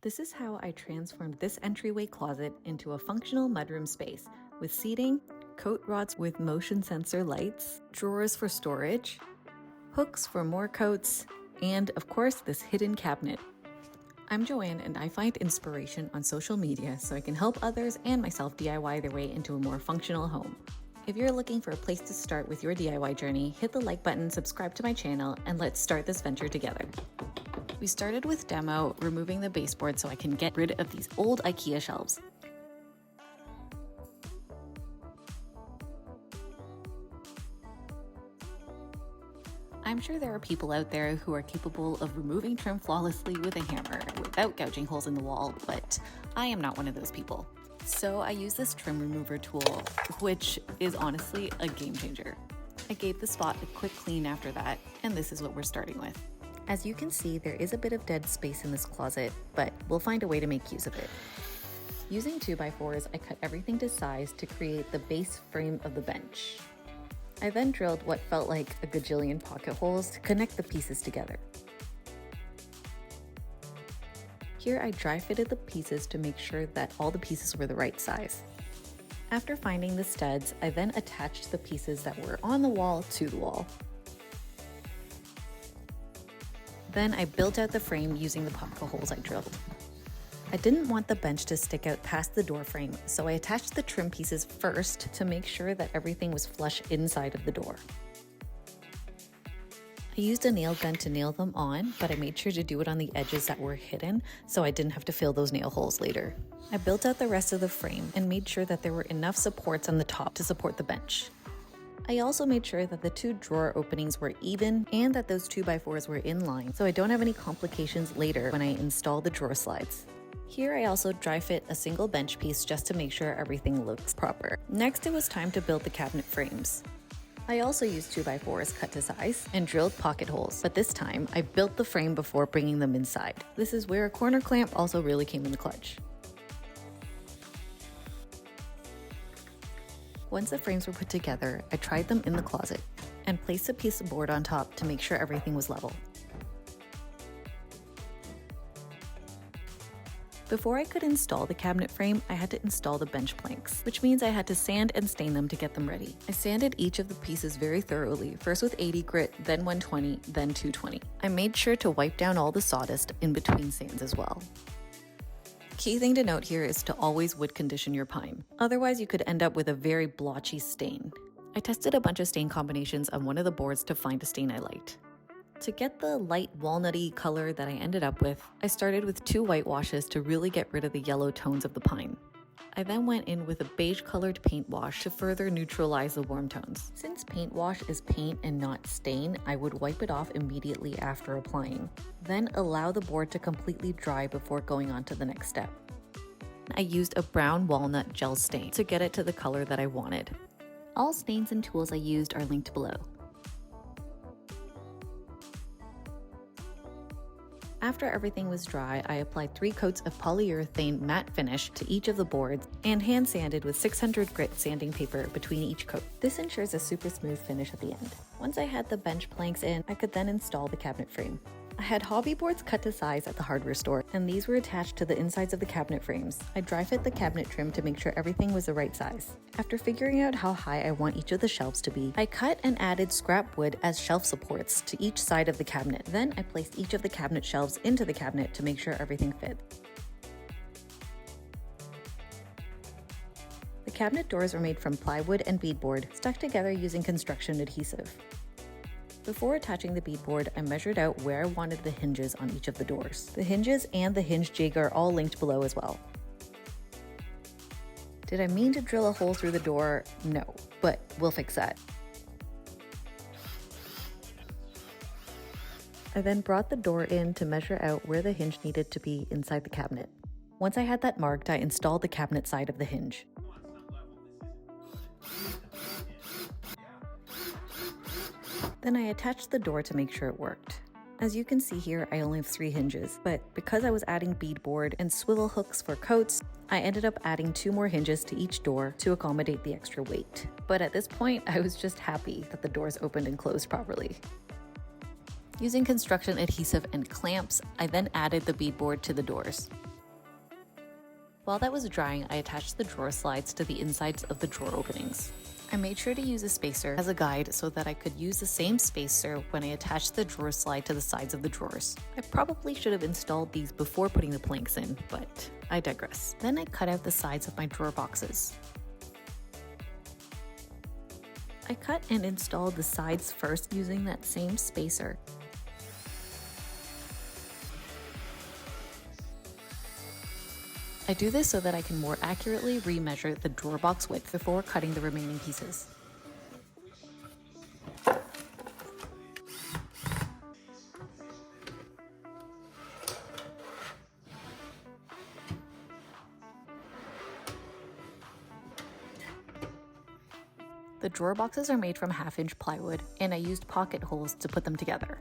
This is how I transformed this entryway closet into a functional mudroom space with seating, coat rods with motion sensor lights, drawers for storage, hooks for more coats, and of course this hidden cabinet. I'm Joanne and I find inspiration on social media so I can help others and myself DIY their way into a more functional home. If you're looking for a place to start with your DIY journey, hit the like button, subscribe to my channel, and let's start this venture together. We started with demo, removing the baseboard so I can get rid of these old IKEA shelves. I'm sure there are people out there who are capable of removing trim flawlessly with a hammer without gouging holes in the wall, but I am not one of those people. So I use this trim remover tool, which is honestly a game changer. I gave the spot a quick clean after that, and this is what we're starting with. As you can see, there is a bit of dead space in this closet, but we'll find a way to make use of it. Using 2x4s, I cut everything to size to create the base frame of the bench. I then drilled what felt like a gajillion pocket holes to connect the pieces together. Here I dry fitted the pieces to make sure that all the pieces were the right size. After finding the studs, I then attached the pieces that were on the wall to the wall. Then I built out the frame using the pocket holes I drilled. I didn't want the bench to stick out past the door frame, so I attached the trim pieces first to make sure that everything was flush inside of the door. I used a nail gun to nail them on, but I made sure to do it on the edges that were hidden so I didn't have to fill those nail holes later. I built out the rest of the frame and made sure that there were enough supports on the top to support the bench. I also made sure that the two drawer openings were even and that those 2x4s were in line so I don't have any complications later when I install the drawer slides. Here I also dry fit a single bench piece just to make sure everything looks proper. Next it was time to build the cabinet frames. I also used 2x4s cut to size and drilled pocket holes, but this time I built the frame before bringing them inside. This is where a corner clamp also really came in the clutch. Once the frames were put together, I tried them in the closet and placed a piece of board on top to make sure everything was level. Before I could install the cabinet frame, I had to install the bench planks, which means I had to sand and stain them to get them ready. I sanded each of the pieces very thoroughly, first with 80 grit, then 120, then 220. I made sure to wipe down all the sawdust in between sands as well. Key thing to note here is to always wood condition your pine. Otherwise, you could end up with a very blotchy stain. I tested a bunch of stain combinations on one of the boards to find a stain I liked. To get the light walnutty color that I ended up with, I started with 2 whitewashes to really get rid of the yellow tones of the pine. I then went in with a beige colored paint wash to further neutralize the warm tones. Since paint wash is paint and not stain, I would wipe it off immediately after applying. Then allow the board to completely dry before going on to the next step. I used a brown walnut gel stain to get it to the color that I wanted. All stains and tools I used are linked below. After everything was dry, I applied 3 coats of polyurethane matte finish to each of the boards and hand sanded with 600 grit sanding paper between each coat. This ensures a super smooth finish at the end. Once I had the bench planks in, I could then install the cabinet frame. I had hobby boards cut to size at the hardware store, and these were attached to the insides of the cabinet frames. I dry fit the cabinet trim to make sure everything was the right size. After figuring out how high I want each of the shelves to be, I cut and added scrap wood as shelf supports to each side of the cabinet. Then I placed each of the cabinet shelves into the cabinet to make sure everything fit. The cabinet doors were made from plywood and beadboard, stuck together using construction adhesive. Before attaching the beadboard, I measured out where I wanted the hinges on each of the doors. The hinges and the hinge jig are all linked below as well. Did I mean to drill a hole through the door? No, but we'll fix that. I then brought the door in to measure out where the hinge needed to be inside the cabinet. Once I had that marked, I installed the cabinet side of the hinge. Then I attached the door to make sure it worked. As you can see here, I only have 3 hinges, but because I was adding beadboard and swivel hooks for coats, I ended up adding 2 more hinges to each door to accommodate the extra weight. But at this point, I was just happy that the doors opened and closed properly. Using construction adhesive and clamps, I then added the beadboard to the doors. While that was drying, I attached the drawer slides to the insides of the drawer openings. I made sure to use a spacer as a guide so that I could use the same spacer when I attached the drawer slide to the sides of the drawers. I probably should have installed these before putting the planks in, but I digress. Then I cut out the sides of my drawer boxes. I cut and installed the sides first using that same spacer. I do this so that I can more accurately remeasure the drawer box width before cutting the remaining pieces. The drawer boxes are made from 1/2-inch plywood, and I used pocket holes to put them together.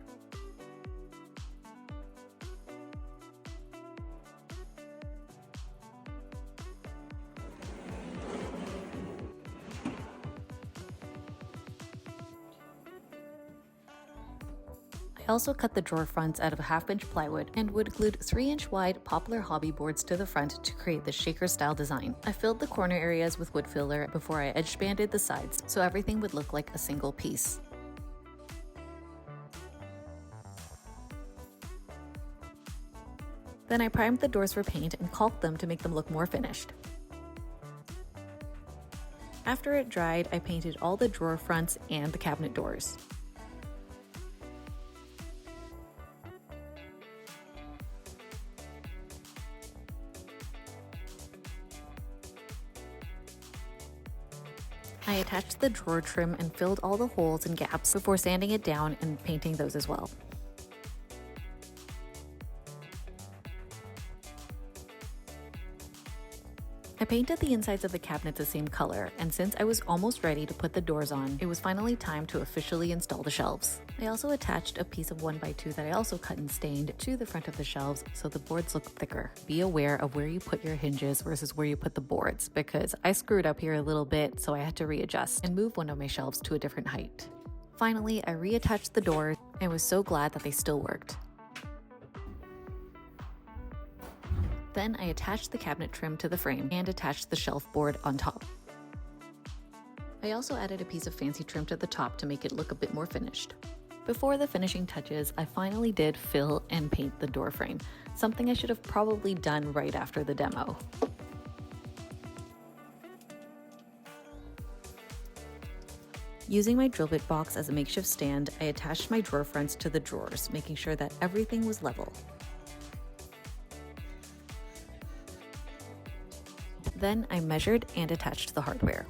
I also cut the drawer fronts out of 1/2-inch plywood and wood glued 3-inch wide poplar hobby boards to the front to create the shaker style design. I filled the corner areas with wood filler before I edge banded the sides so everything would look like a single piece. Then I primed the doors for paint and caulked them to make them look more finished. After it dried, I painted all the drawer fronts and the cabinet doors. I attached the drawer trim and filled all the holes and gaps before sanding it down and painting those as well. I painted the insides of the cabinets the same color, and since I was almost ready to put the doors on, it was finally time to officially install the shelves. I also attached a piece of 1x2 that I also cut and stained to the front of the shelves so the boards look thicker. Be aware of where you put your hinges versus where you put the boards, because I screwed up here a little bit, so I had to readjust and move one of my shelves to a different height. Finally, I reattached the doors and was so glad that they still worked. Then I attached the cabinet trim to the frame and attached the shelf board on top. I also added a piece of fancy trim to the top to make it look a bit more finished. Before the finishing touches, I finally did fill and paint the door frame, something I should have probably done right after the demo. Using my drill bit box as a makeshift stand, I attached my drawer fronts to the drawers, making sure that everything was level. Then I measured and attached the hardware.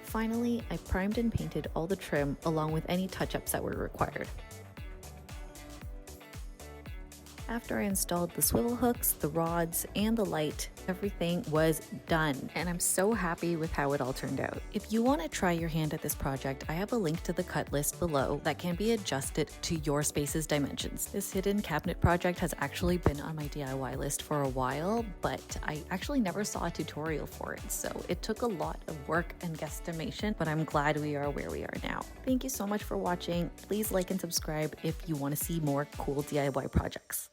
Finally, I primed and painted all the trim along with any touch-ups that were required. After I installed the swivel hooks, the rods, and the light, everything was done, and I'm so happy with how it all turned out. If you want to try your hand at this project, I have a link to the cut list below that can be adjusted to your space's dimensions. This hidden cabinet project has actually been on my DIY list for a while, but I actually never saw a tutorial for it, so it took a lot of work and guesstimation, but I'm glad we are where we are now. Thank you so much for watching. Please like and subscribe if you want to see more cool DIY projects.